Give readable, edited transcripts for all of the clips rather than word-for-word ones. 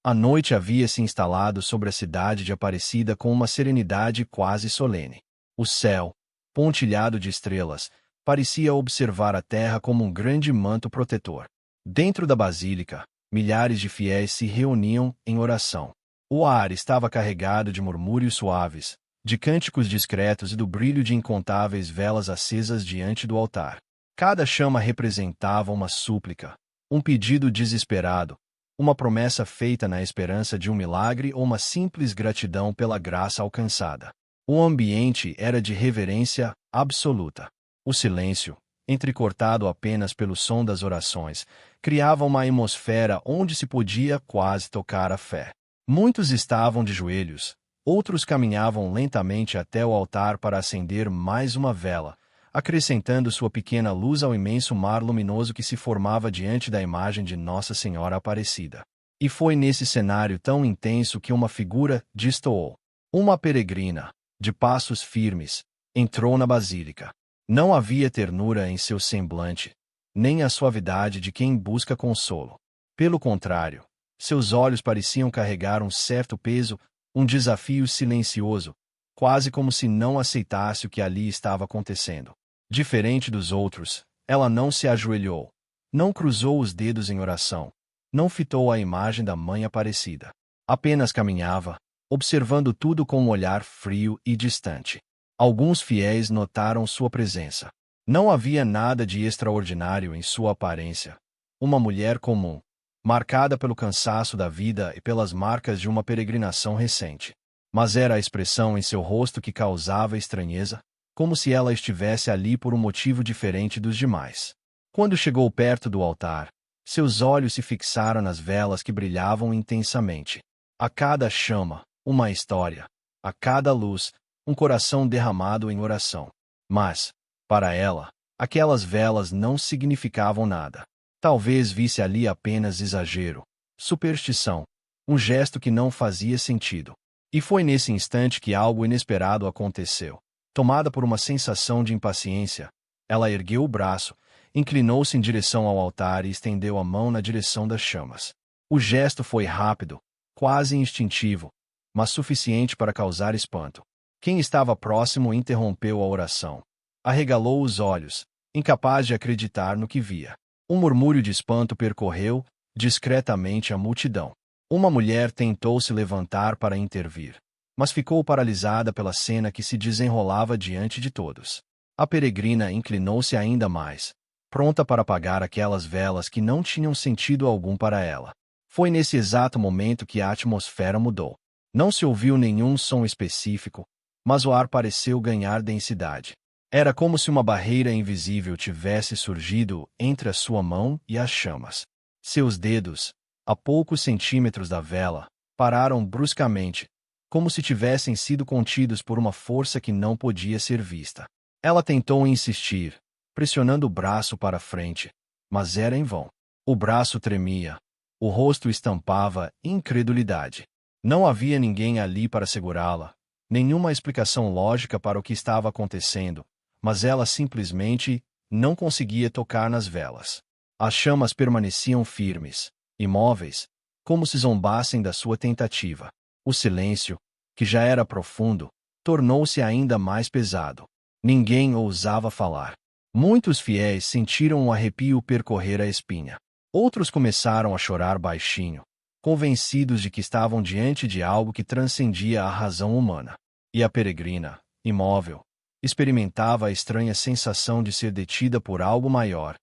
A noite havia se instalado sobre a cidade de Aparecida com uma serenidade quase solene. O céu, pontilhado de estrelas, parecia observar a terra como um grande manto protetor. Dentro da basílica, milhares de fiéis se reuniam em oração. O ar estava carregado de murmúrios suaves, de cânticos discretos e do brilho de incontáveis velas acesas diante do altar. Cada chama representava uma súplica, um pedido desesperado, uma promessa feita na esperança de um milagre ou uma simples gratidão pela graça alcançada. O ambiente era de reverência absoluta. O silêncio, entrecortado apenas pelo som das orações, criava uma atmosfera onde se podia quase tocar a fé. Muitos estavam de joelhos, outros caminhavam lentamente até o altar para acender mais uma vela, acrescentando sua pequena luz ao imenso mar luminoso que se formava diante da imagem de Nossa Senhora Aparecida. E foi nesse cenário tão intenso que uma figura destoou. Uma peregrina, de passos firmes, entrou na basílica. Não havia ternura em seu semblante, nem a suavidade de quem busca consolo. Pelo contrário, seus olhos pareciam carregar um certo peso, um desafio silencioso, quase como se não aceitasse o que ali estava acontecendo. Diferente dos outros, ela não se ajoelhou, não cruzou os dedos em oração, não fitou a imagem da Mãe Aparecida. Apenas caminhava, observando tudo com um olhar frio e distante. Alguns fiéis notaram sua presença. Não havia nada de extraordinário em sua aparência. Uma mulher comum, marcada pelo cansaço da vida e pelas marcas de uma peregrinação recente. Mas era a expressão em seu rosto que causava estranheza, como se ela estivesse ali por um motivo diferente dos demais. Quando chegou perto do altar, seus olhos se fixaram nas velas que brilhavam intensamente. A cada chama, uma história. A cada luz, um coração derramado em oração. Mas, para ela, aquelas velas não significavam nada. Talvez visse ali apenas exagero, superstição, um gesto que não fazia sentido. E foi nesse instante que algo inesperado aconteceu. Tomada por uma sensação de impaciência, ela ergueu o braço, inclinou-se em direção ao altar e estendeu a mão na direção das chamas. O gesto foi rápido, quase instintivo, mas suficiente para causar espanto. Quem estava próximo interrompeu a oração. Arregalou os olhos, incapaz de acreditar no que via. Um murmúrio de espanto percorreu, discretamente, a multidão. Uma mulher tentou se levantar para intervir, mas ficou paralisada pela cena que se desenrolava diante de todos. A peregrina inclinou-se ainda mais, pronta para apagar aquelas velas que não tinham sentido algum para ela. Foi nesse exato momento que a atmosfera mudou. Não se ouviu nenhum som específico, mas o ar pareceu ganhar densidade. Era como se uma barreira invisível tivesse surgido entre a sua mão e as chamas. Seus dedos, a poucos centímetros da vela, pararam bruscamente, como se tivessem sido contidos por uma força que não podia ser vista. Ela tentou insistir, pressionando o braço para frente, mas era em vão. O braço tremia, o rosto estampava incredulidade. Não havia ninguém ali para segurá-la, nenhuma explicação lógica para o que estava acontecendo, mas ela simplesmente não conseguia tocar nas velas. As chamas permaneciam firmes, imóveis, como se zombassem da sua tentativa. O silêncio, que já era profundo, tornou-se ainda mais pesado. Ninguém ousava falar. Muitos fiéis sentiram um arrepio percorrer a espinha. Outros começaram a chorar baixinho, convencidos de que estavam diante de algo que transcendia a razão humana. E a peregrina, imóvel, experimentava a estranha sensação de ser detida por algo maior,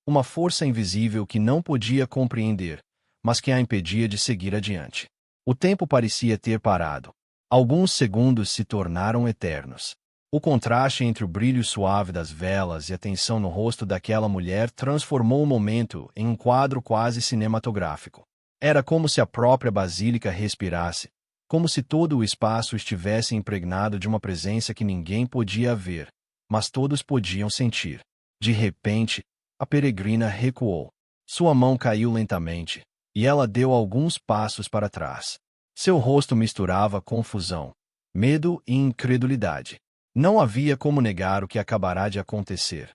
uma força invisível que não podia compreender, mas que a impedia de seguir adiante. O tempo parecia ter parado. Alguns segundos se tornaram eternos. O contraste entre o brilho suave das velas e a tensão no rosto daquela mulher transformou o momento em um quadro quase cinematográfico. Era como se a própria basílica respirasse, como se todo o espaço estivesse impregnado de uma presença que ninguém podia ver, mas todos podiam sentir. De repente, a peregrina recuou. Sua mão caiu lentamente, e ela deu alguns passos para trás. Seu rosto misturava confusão, medo e incredulidade. Não havia como negar o que acabará de acontecer.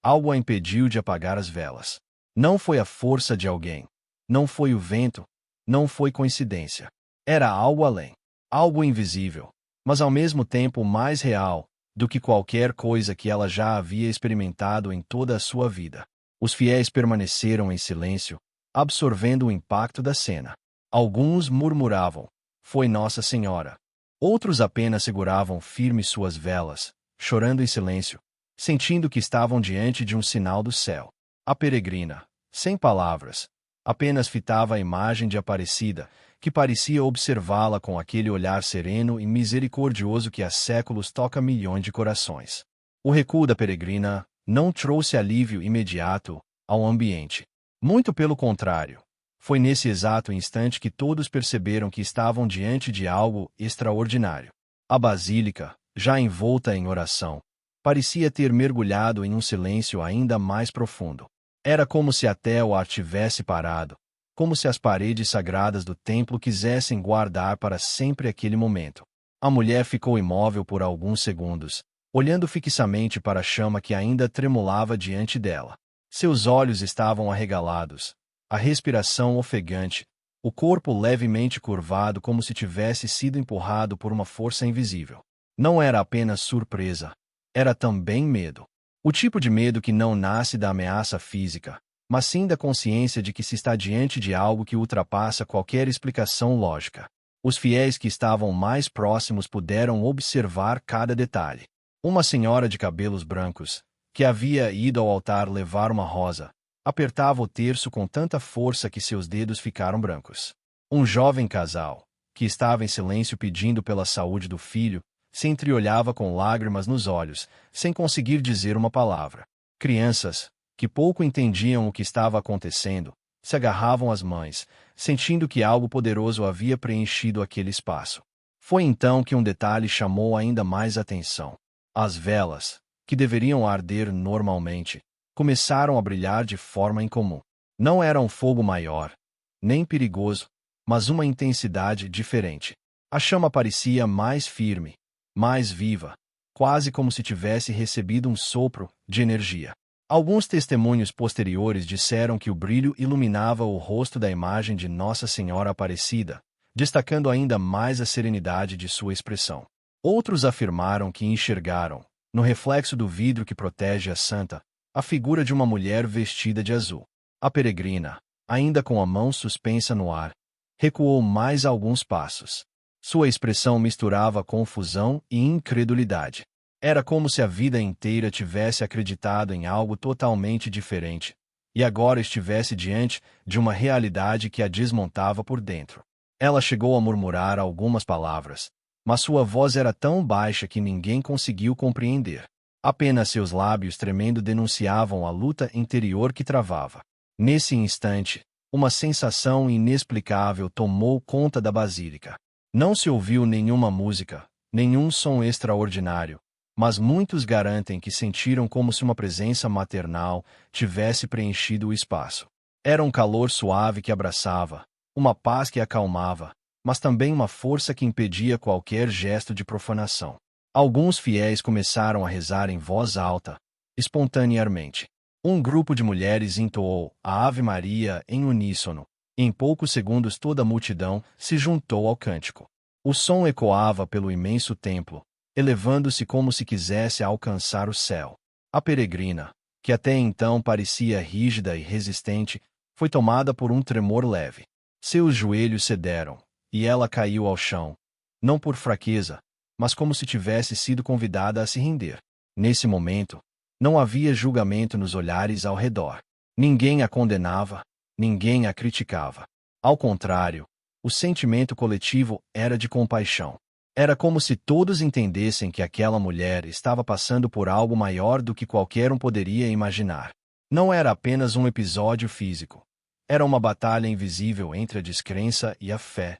Algo a impediu de apagar as velas. Não foi a força de alguém. Não foi o vento. Não foi coincidência. Era algo além. Algo invisível, mas ao mesmo tempo mais real do que qualquer coisa que ela já havia experimentado em toda a sua vida. Os fiéis permaneceram em silêncio, absorvendo o impacto da cena. Alguns murmuravam: "Foi Nossa Senhora." Outros apenas seguravam firme suas velas, chorando em silêncio, sentindo que estavam diante de um sinal do céu. A peregrina, sem palavras, apenas fitava a imagem de Aparecida, que parecia observá-la com aquele olhar sereno e misericordioso que há séculos toca milhões de corações. O recuo da peregrina não trouxe alívio imediato ao ambiente. Muito pelo contrário. Foi nesse exato instante que todos perceberam que estavam diante de algo extraordinário. A basílica, já envolta em oração, parecia ter mergulhado em um silêncio ainda mais profundo. Era como se até o ar tivesse parado, como se as paredes sagradas do templo quisessem guardar para sempre aquele momento. A mulher ficou imóvel por alguns segundos, olhando fixamente para a chama que ainda tremulava diante dela. Seus olhos estavam arregalados, a respiração ofegante, o corpo levemente curvado como se tivesse sido empurrado por uma força invisível. Não era apenas surpresa, era também medo. O tipo de medo que não nasce da ameaça física, mas sim da consciência de que se está diante de algo que ultrapassa qualquer explicação lógica. Os fiéis que estavam mais próximos puderam observar cada detalhe. Uma senhora de cabelos brancos, que havia ido ao altar levar uma rosa, apertava o terço com tanta força que seus dedos ficaram brancos. Um jovem casal, que estava em silêncio pedindo pela saúde do filho, se entreolhava com lágrimas nos olhos, sem conseguir dizer uma palavra. Crianças, que pouco entendiam o que estava acontecendo, se agarravam às mães, sentindo que algo poderoso havia preenchido aquele espaço. Foi então que um detalhe chamou ainda mais atenção. As velas, que deveriam arder normalmente, começaram a brilhar de forma incomum. Não era um fogo maior, nem perigoso, mas uma intensidade diferente. A chama parecia mais firme, mais viva, quase como se tivesse recebido um sopro de energia. Alguns testemunhos posteriores disseram que o brilho iluminava o rosto da imagem de Nossa Senhora Aparecida, destacando ainda mais a serenidade de sua expressão. Outros afirmaram que enxergaram, no reflexo do vidro que protege a santa, a figura de uma mulher vestida de azul. A peregrina, ainda com a mão suspensa no ar, recuou mais alguns passos. Sua expressão misturava confusão e incredulidade. Era como se a vida inteira tivesse acreditado em algo totalmente diferente, e agora estivesse diante de uma realidade que a desmontava por dentro. Ela chegou a murmurar algumas palavras, mas sua voz era tão baixa que ninguém conseguiu compreender. Apenas seus lábios tremendo denunciavam a luta interior que travava. Nesse instante, uma sensação inexplicável tomou conta da basílica. Não se ouviu nenhuma música, nenhum som extraordinário, mas muitos garantem que sentiram como se uma presença maternal tivesse preenchido o espaço. Era um calor suave que abraçava, uma paz que acalmava, mas também uma força que impedia qualquer gesto de profanação. Alguns fiéis começaram a rezar em voz alta, espontaneamente. Um grupo de mulheres entoou a Ave Maria em uníssono, e em poucos segundos toda a multidão se juntou ao cântico. O som ecoava pelo imenso templo, elevando-se como se quisesse alcançar o céu. A peregrina, que até então parecia rígida e resistente, foi tomada por um tremor leve. Seus joelhos cederam, e ela caiu ao chão, não por fraqueza, mas como se tivesse sido convidada a se render. Nesse momento, não havia julgamento nos olhares ao redor. Ninguém a condenava, ninguém a criticava. Ao contrário, o sentimento coletivo era de compaixão. Era como se todos entendessem que aquela mulher estava passando por algo maior do que qualquer um poderia imaginar. Não era apenas um episódio físico. Era uma batalha invisível entre a descrença e a fé,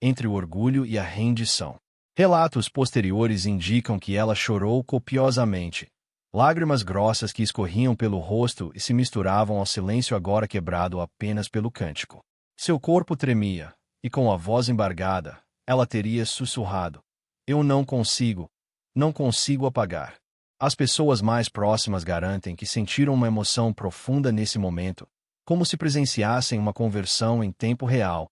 entre o orgulho e a rendição. Relatos posteriores indicam que ela chorou copiosamente, lágrimas grossas que escorriam pelo rosto e se misturavam ao silêncio agora quebrado apenas pelo cântico. Seu corpo tremia, e com a voz embargada, ela teria sussurrado: "Eu não consigo apagar." As pessoas mais próximas garantem que sentiram uma emoção profunda nesse momento, como se presenciassem uma conversão em tempo real,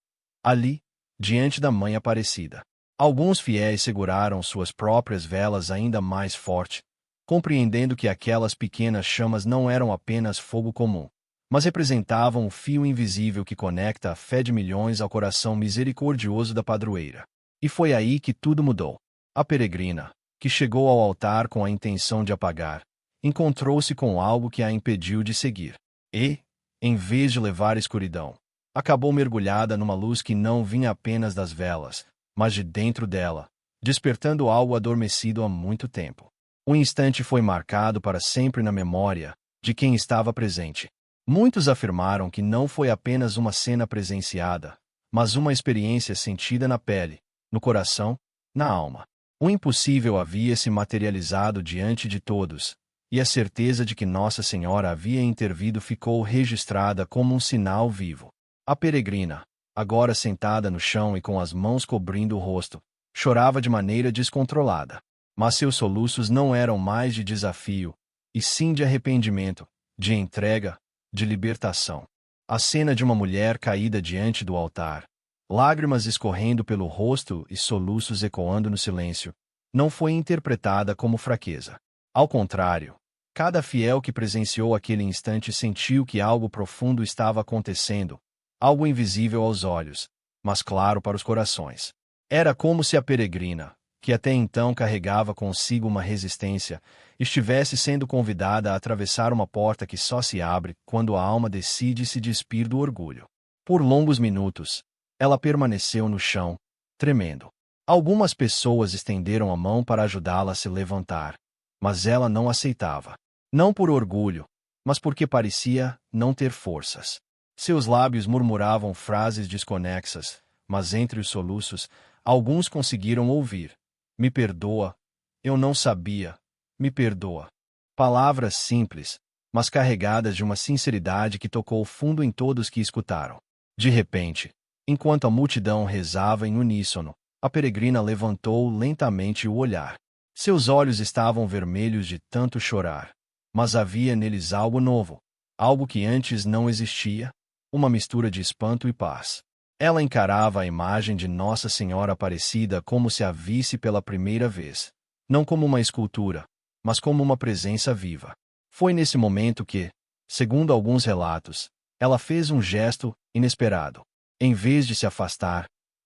ali, diante da Mãe Aparecida. Alguns fiéis seguraram suas próprias velas ainda mais forte, compreendendo que aquelas pequenas chamas não eram apenas fogo comum, mas representavam o fio invisível que conecta a fé de milhões ao coração misericordioso da padroeira. E foi aí que tudo mudou. A peregrina, que chegou ao altar com a intenção de apagar, encontrou-se com algo que a impediu de seguir. E, em vez de levar escuridão, acabou mergulhada numa luz que não vinha apenas das velas, mas de dentro dela, despertando algo adormecido há muito tempo. O instante foi marcado para sempre na memória de quem estava presente. Muitos afirmaram que não foi apenas uma cena presenciada, mas uma experiência sentida na pele, no coração, na alma. O impossível havia se materializado diante de todos, e a certeza de que Nossa Senhora havia intervido ficou registrada como um sinal vivo. A peregrina, agora sentada no chão e com as mãos cobrindo o rosto, chorava de maneira descontrolada. Mas seus soluços não eram mais de desafio, e sim de arrependimento, de entrega, de libertação. A cena de uma mulher caída diante do altar, lágrimas escorrendo pelo rosto e soluços ecoando no silêncio, não foi interpretada como fraqueza. Ao contrário, cada fiel que presenciou aquele instante sentiu que algo profundo estava acontecendo, algo invisível aos olhos, mas claro para os corações. Era como se a peregrina, que até então carregava consigo uma resistência, estivesse sendo convidada a atravessar uma porta que só se abre quando a alma decide se despir do orgulho. Por longos minutos, ela permaneceu no chão, tremendo. Algumas pessoas estenderam a mão para ajudá-la a se levantar, mas ela não aceitava. Não por orgulho, mas porque parecia não ter forças. Seus lábios murmuravam frases desconexas, mas entre os soluços, alguns conseguiram ouvir: "Me perdoa, eu não sabia, me perdoa." Palavras simples, mas carregadas de uma sinceridade que tocou fundo em todos que escutaram. De repente, enquanto a multidão rezava em uníssono, a peregrina levantou lentamente o olhar. Seus olhos estavam vermelhos de tanto chorar, mas havia neles algo novo, algo que antes não existia, uma mistura de espanto e paz. Ela encarava a imagem de Nossa Senhora Aparecida como se a visse pela primeira vez, não como uma escultura, mas como uma presença viva. Foi nesse momento que, segundo alguns relatos, ela fez um gesto inesperado. Em vez de se afastar,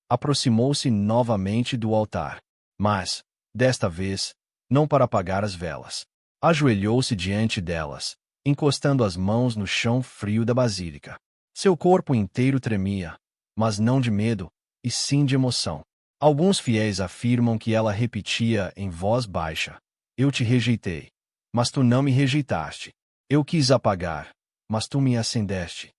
aproximou-se novamente do altar. Mas, desta vez, não para apagar as velas. Ajoelhou-se diante delas, encostando as mãos no chão frio da basílica. Seu corpo inteiro tremia, mas não de medo, e sim de emoção. Alguns fiéis afirmam que ela repetia em voz baixa: "Eu te rejeitei, mas tu não me rejeitaste. Eu quis apagar, mas tu me acendeste."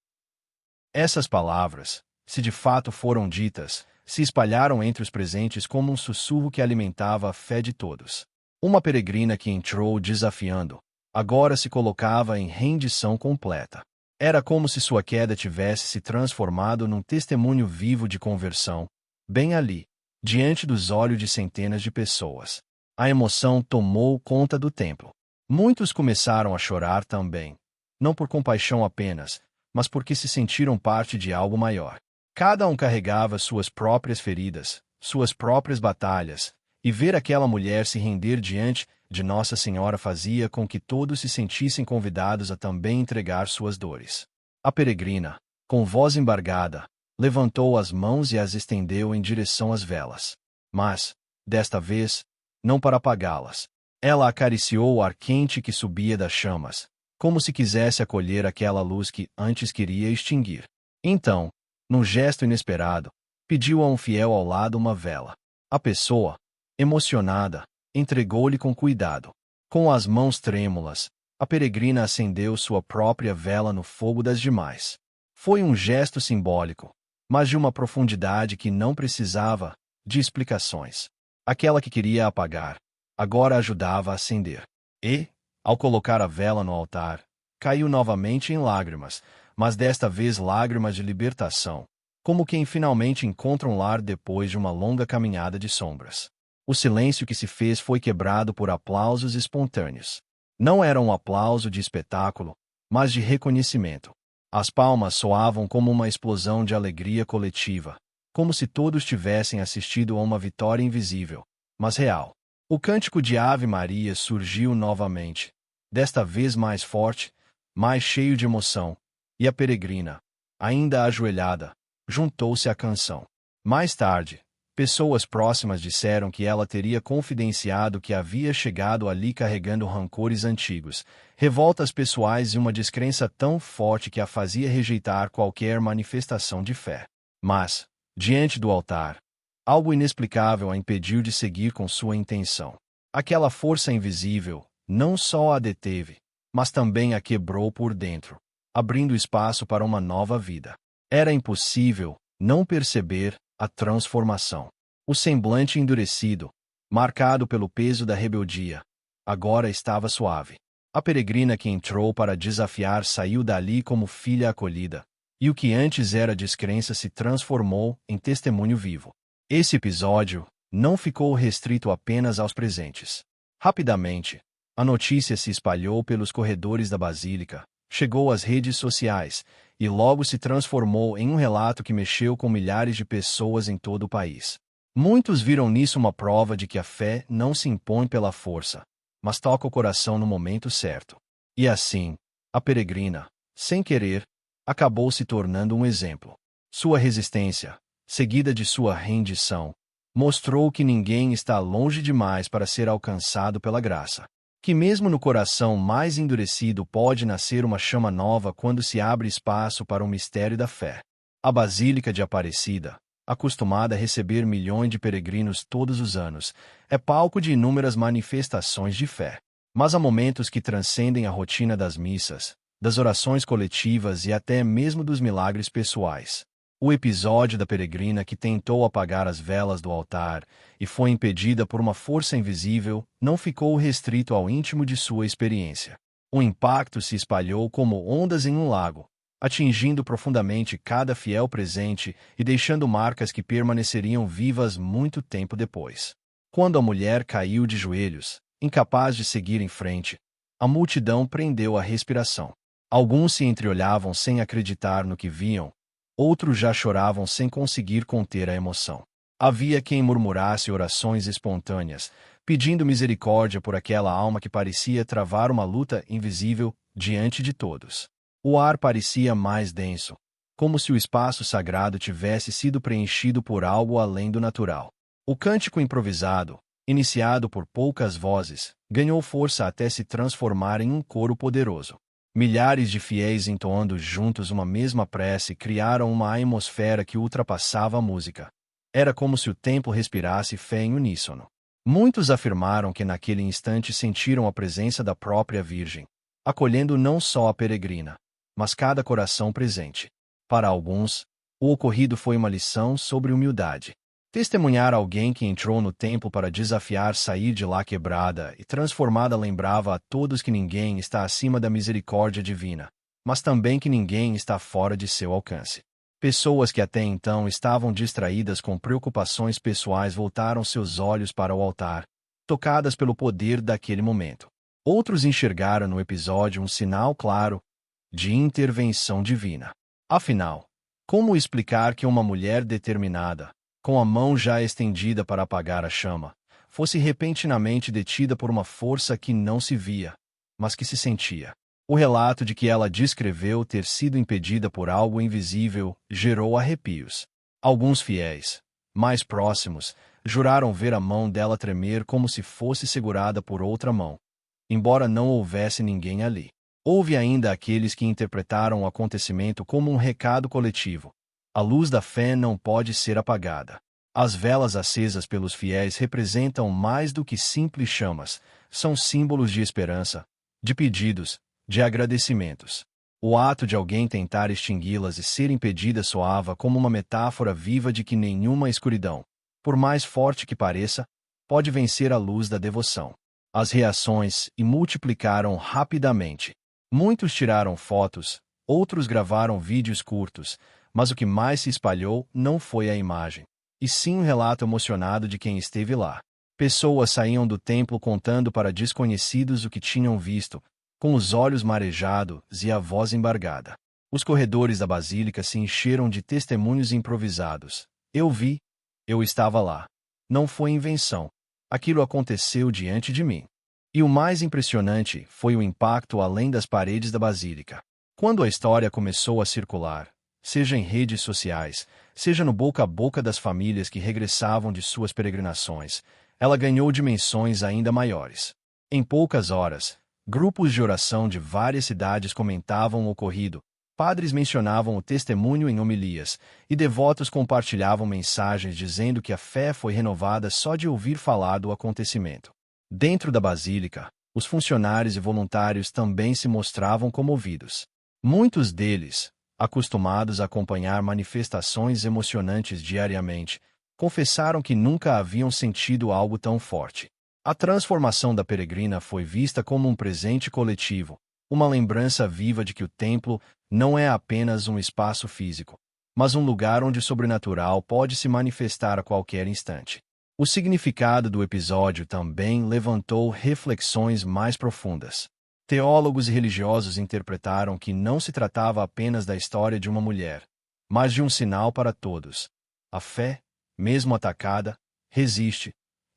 Essas palavras, se de fato foram ditas, se espalharam entre os presentes como um sussurro que alimentava a fé de todos. Uma peregrina que entrou desafiando, agora se colocava em rendição completa. Era como se sua queda tivesse se transformado num testemunho vivo de conversão, bem ali, diante dos olhos de centenas de pessoas. A emoção tomou conta do templo. Muitos começaram a chorar também, não por compaixão apenas, mas porque se sentiram parte de algo maior. Cada um carregava suas próprias feridas, suas próprias batalhas, e ver aquela mulher se render diante de Nossa Senhora fazia com que todos se sentissem convidados a também entregar suas dores. A peregrina, com voz embargada, levantou as mãos e as estendeu em direção às velas. Mas, desta vez, não para apagá-las. Ela acariciou o ar quente que subia das chamas, como se quisesse acolher aquela luz que antes queria extinguir. Então, num gesto inesperado, pediu a um fiel ao lado uma vela. A pessoa, emocionada, entregou-lhe com cuidado. Com as mãos trêmulas, a peregrina acendeu sua própria vela no fogo das demais. Foi um gesto simbólico, mas de uma profundidade que não precisava de explicações. Aquela que queria apagar, agora ajudava a acender. E, ao colocar a vela no altar, caiu novamente em lágrimas, mas desta vez lágrimas de libertação, como quem finalmente encontra um lar depois de uma longa caminhada de sombras. O silêncio que se fez foi quebrado por aplausos espontâneos. Não era um aplauso de espetáculo, mas de reconhecimento. As palmas soavam como uma explosão de alegria coletiva, como se todos tivessem assistido a uma vitória invisível, mas real. O cântico de Ave Maria surgiu novamente, desta vez mais forte, mais cheio de emoção, e a peregrina, ainda ajoelhada, juntou-se à canção. Mais tarde, pessoas próximas disseram que ela teria confidenciado que havia chegado ali carregando rancores antigos, revoltas pessoais e uma descrença tão forte que a fazia rejeitar qualquer manifestação de fé. Mas, diante do altar, algo inexplicável a impediu de seguir com sua intenção. Aquela força invisível não só a deteve, mas também a quebrou por dentro, abrindo espaço para uma nova vida. Era impossível não perceber a transformação. O semblante endurecido, marcado pelo peso da rebeldia, agora estava suave. A peregrina que entrou para desafiar saiu dali como filha acolhida, e o que antes era descrença se transformou em testemunho vivo. Esse episódio não ficou restrito apenas aos presentes. Rapidamente, a notícia se espalhou pelos corredores da basílica, chegou às redes sociais, e logo se transformou em um relato que mexeu com milhares de pessoas em todo o país. Muitos viram nisso uma prova de que a fé não se impõe pela força, mas toca o coração no momento certo. E assim, a peregrina, sem querer, acabou se tornando um exemplo. Sua resistência, seguida de sua rendição, mostrou que ninguém está longe demais para ser alcançado pela graça. Que mesmo no coração mais endurecido pode nascer uma chama nova quando se abre espaço para o mistério da fé. A Basílica de Aparecida, acostumada a receber milhões de peregrinos todos os anos, é palco de inúmeras manifestações de fé. Mas há momentos que transcendem a rotina das missas, das orações coletivas e até mesmo dos milagres pessoais. O episódio da peregrina que tentou apagar as velas do altar e foi impedida por uma força invisível não ficou restrito ao íntimo de sua experiência. O impacto se espalhou como ondas em um lago, atingindo profundamente cada fiel presente e deixando marcas que permaneceriam vivas muito tempo depois. Quando a mulher caiu de joelhos, incapaz de seguir em frente, a multidão prendeu a respiração. Alguns se entreolhavam sem acreditar no que viam, outros já choravam sem conseguir conter a emoção. Havia quem murmurasse orações espontâneas, pedindo misericórdia por aquela alma que parecia travar uma luta invisível diante de todos. O ar parecia mais denso, como se o espaço sagrado tivesse sido preenchido por algo além do natural. O cântico improvisado, iniciado por poucas vozes, ganhou força até se transformar em um coro poderoso. Milhares de fiéis entoando juntos uma mesma prece criaram uma atmosfera que ultrapassava a música. Era como se o templo respirasse fé em uníssono. Muitos afirmaram que naquele instante sentiram a presença da própria Virgem, acolhendo não só a peregrina, mas cada coração presente. Para alguns, o ocorrido foi uma lição sobre humildade. Testemunhar alguém que entrou no templo para desafiar sair de lá quebrada e transformada lembrava a todos que ninguém está acima da misericórdia divina, mas também que ninguém está fora de seu alcance. Pessoas que até então estavam distraídas com preocupações pessoais voltaram seus olhos para o altar, tocadas pelo poder daquele momento. Outros enxergaram no episódio um sinal claro de intervenção divina. Afinal, como explicar que uma mulher determinada, com a mão já estendida para apagar a chama, fosse repentinamente detida por uma força que não se via, mas que se sentia? O relato de que ela descreveu ter sido impedida por algo invisível gerou arrepios. Alguns fiéis, mais próximos, juraram ver a mão dela tremer como se fosse segurada por outra mão, embora não houvesse ninguém ali. Houve ainda aqueles que interpretaram o acontecimento como um recado coletivo. A luz da fé não pode ser apagada. As velas acesas pelos fiéis representam mais do que simples chamas, são símbolos de esperança, de pedidos, de agradecimentos. O ato de alguém tentar extingui-las e ser impedida soava como uma metáfora viva de que nenhuma escuridão, por mais forte que pareça, pode vencer a luz da devoção. As reações se multiplicaram rapidamente. Muitos tiraram fotos, outros gravaram vídeos curtos, mas o que mais se espalhou não foi a imagem, e sim um relato emocionado de quem esteve lá. Pessoas saíam do templo contando para desconhecidos o que tinham visto, com os olhos marejados e a voz embargada. Os corredores da basílica se encheram de testemunhos improvisados, Eu vi. Eu estava lá. Não foi invenção. Aquilo aconteceu diante de mim. E o mais impressionante foi o impacto além das paredes da basílica. Quando a história começou a circular, seja em redes sociais, seja no boca a boca das famílias que regressavam de suas peregrinações, ela ganhou dimensões ainda maiores. Em poucas horas, grupos de oração de várias cidades comentavam o ocorrido, padres mencionavam o testemunho em homilias, e devotos compartilhavam mensagens dizendo que a fé foi renovada só de ouvir falar do acontecimento. Dentro da basílica, os funcionários e voluntários também se mostravam comovidos. Muitos deles, acostumados a acompanhar manifestações emocionantes diariamente, confessaram que nunca haviam sentido algo tão forte. A transformação da peregrina foi vista como um presente coletivo, uma lembrança viva de que o templo não é apenas um espaço físico, mas um lugar onde o sobrenatural pode se manifestar a qualquer instante. O significado do episódio também levantou reflexões mais profundas. Teólogos e religiosos interpretaram que não se tratava apenas da história de uma mulher, mas de um sinal para todos. A fé, mesmo atacada, resiste,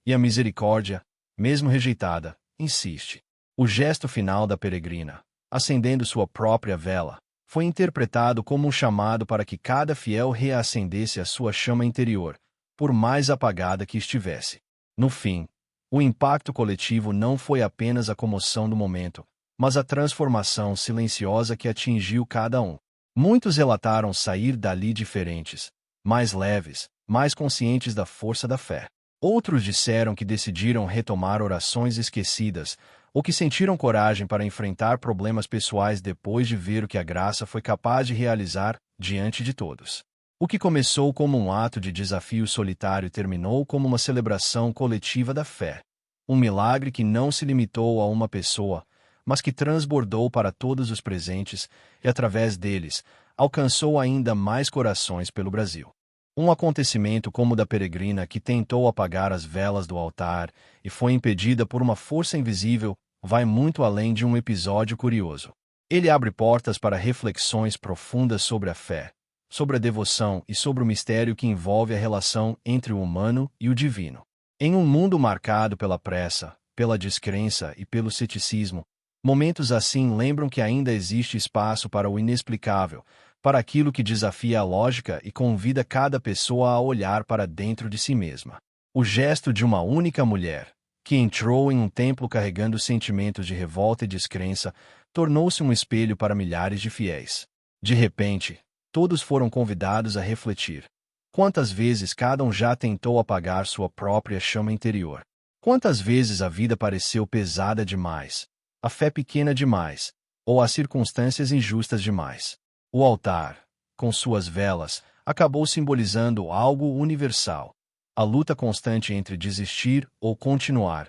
e a misericórdia, mesmo rejeitada, insiste. O gesto final da peregrina, acendendo sua própria vela, foi interpretado como um chamado para que cada fiel reacendesse a sua chama interior, por mais apagada que estivesse. No fim, o impacto coletivo não foi apenas a comoção do momento, mas a transformação silenciosa que atingiu cada um. Muitos relataram sair dali diferentes, mais leves, mais conscientes da força da fé. Outros disseram que decidiram retomar orações esquecidas, ou que sentiram coragem para enfrentar problemas pessoais depois de ver o que a graça foi capaz de realizar diante de todos. O que começou como um ato de desafio solitário terminou como uma celebração coletiva da fé. Um milagre que não se limitou a uma pessoa, mas que transbordou para todos os presentes e, através deles, alcançou ainda mais corações pelo Brasil. Um acontecimento como o da peregrina que tentou apagar as velas do altar e foi impedida por uma força invisível vai muito além de um episódio curioso. Ele abre portas para reflexões profundas sobre a fé, sobre a devoção e sobre o mistério que envolve a relação entre o humano e o divino. Em um mundo marcado pela pressa, pela descrença e pelo ceticismo, momentos assim lembram que ainda existe espaço para o inexplicável, para aquilo que desafia a lógica e convida cada pessoa a olhar para dentro de si mesma. O gesto de uma única mulher, que entrou em um templo carregando sentimentos de revolta e descrença, tornou-se um espelho para milhares de fiéis. De repente, todos foram convidados a refletir. Quantas vezes cada um já tentou apagar sua própria chama interior? Quantas vezes a vida pareceu pesada demais, a fé pequena demais, ou as circunstâncias injustas demais? O altar, com suas velas, acabou simbolizando algo universal. A luta constante entre desistir ou continuar,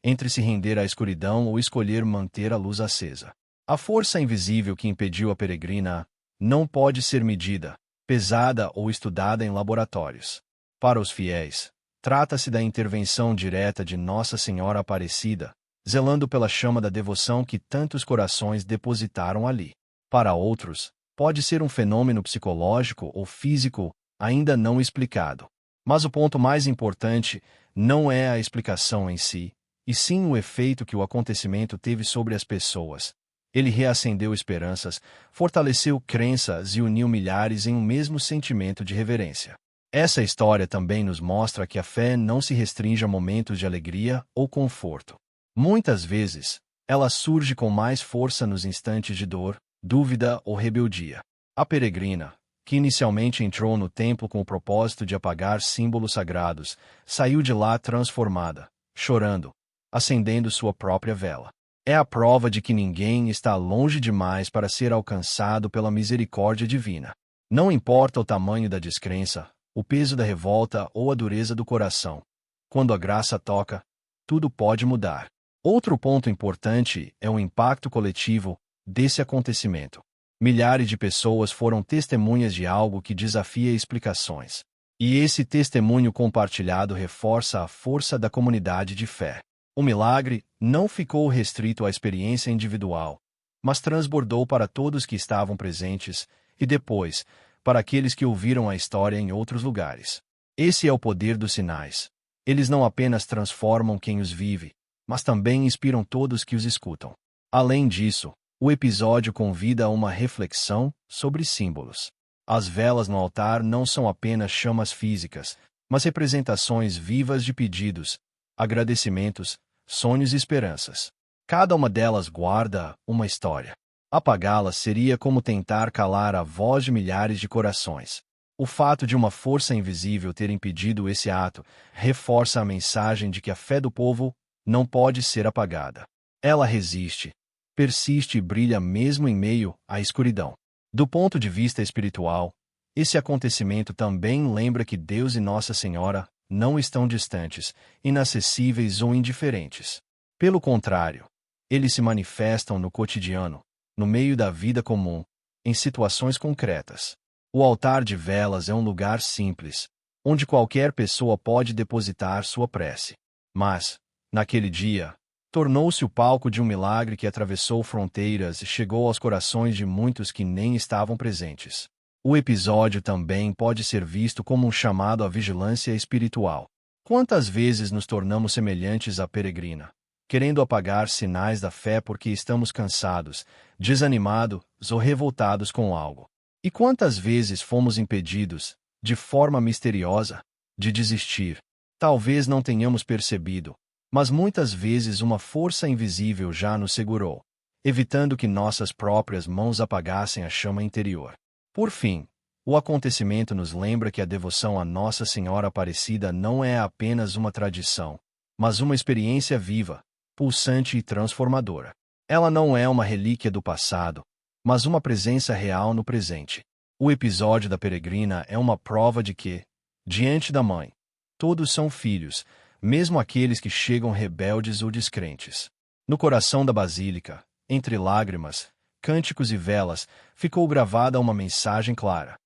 entre se render à escuridão ou escolher manter a luz acesa. A força invisível que impediu a peregrina não pode ser medida, pesada ou estudada em laboratórios. Para os fiéis, trata-se da intervenção direta de Nossa Senhora Aparecida, zelando pela chama da devoção que tantos corações depositaram ali. Para outros, pode ser um fenômeno psicológico ou físico ainda não explicado. Mas o ponto mais importante não é a explicação em si, e sim o efeito que o acontecimento teve sobre as pessoas. Ele reacendeu esperanças, fortaleceu crenças e uniu milhares em um mesmo sentimento de reverência. Essa história também nos mostra que a fé não se restringe a momentos de alegria ou conforto. Muitas vezes, ela surge com mais força nos instantes de dor, dúvida ou rebeldia. A peregrina, que inicialmente entrou no templo com o propósito de apagar símbolos sagrados, saiu de lá transformada, chorando, acendendo sua própria vela. É a prova de que ninguém está longe demais para ser alcançado pela misericórdia divina. Não importa o tamanho da descrença, o peso da revolta ou a dureza do coração. Quando a graça toca, tudo pode mudar. Outro ponto importante é o impacto coletivo desse acontecimento. Milhares de pessoas foram testemunhas de algo que desafia explicações. E esse testemunho compartilhado reforça a força da comunidade de fé. O milagre não ficou restrito à experiência individual, mas transbordou para todos que estavam presentes e depois, para aqueles que ouviram a história em outros lugares. Esse é o poder dos sinais. Eles não apenas transformam quem os vive, mas também inspiram todos que os escutam. Além disso, o episódio convida a uma reflexão sobre símbolos. As velas no altar não são apenas chamas físicas, mas representações vivas de pedidos, agradecimentos, sonhos e esperanças. Cada uma delas guarda uma história. Apagá-las seria como tentar calar a voz de milhares de corações. O fato de uma força invisível ter impedido esse ato reforça a mensagem de que a fé do povo não pode ser apagada. Ela resiste, persiste e brilha mesmo em meio à escuridão. Do ponto de vista espiritual, esse acontecimento também lembra que Deus e Nossa Senhora não estão distantes, inacessíveis ou indiferentes. Pelo contrário, eles se manifestam no cotidiano, no meio da vida comum, em situações concretas. O altar de velas é um lugar simples, onde qualquer pessoa pode depositar sua prece. Mas, naquele dia, tornou-se o palco de um milagre que atravessou fronteiras e chegou aos corações de muitos que nem estavam presentes. O episódio também pode ser visto como um chamado à vigilância espiritual. Quantas vezes nos tornamos semelhantes à peregrina, querendo apagar sinais da fé porque estamos cansados, desanimados ou revoltados com algo? E quantas vezes fomos impedidos, de forma misteriosa, de desistir? Talvez não tenhamos percebido, mas muitas vezes uma força invisível já nos segurou, evitando que nossas próprias mãos apagassem a chama interior. Por fim, o acontecimento nos lembra que a devoção a Nossa Senhora Aparecida não é apenas uma tradição, mas uma experiência viva, pulsante e transformadora. Ela não é uma relíquia do passado, mas uma presença real no presente. O episódio da peregrina é uma prova de que, diante da Mãe, todos são filhos, mesmo aqueles que chegam rebeldes ou descrentes. No coração da basílica, entre lágrimas, cânticos e velas, ficou gravada uma mensagem clara.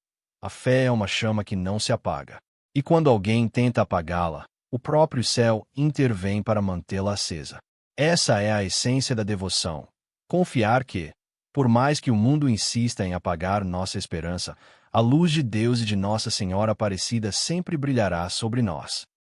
A fé é uma chama que não se apaga. E quando alguém tenta apagá-la, o próprio céu intervém para mantê-la acesa. Essa é a essência da devoção. Confiar que, por mais que o mundo insista em apagar nossa esperança, a luz de Deus e de Nossa Senhora Aparecida sempre brilhará sobre nós.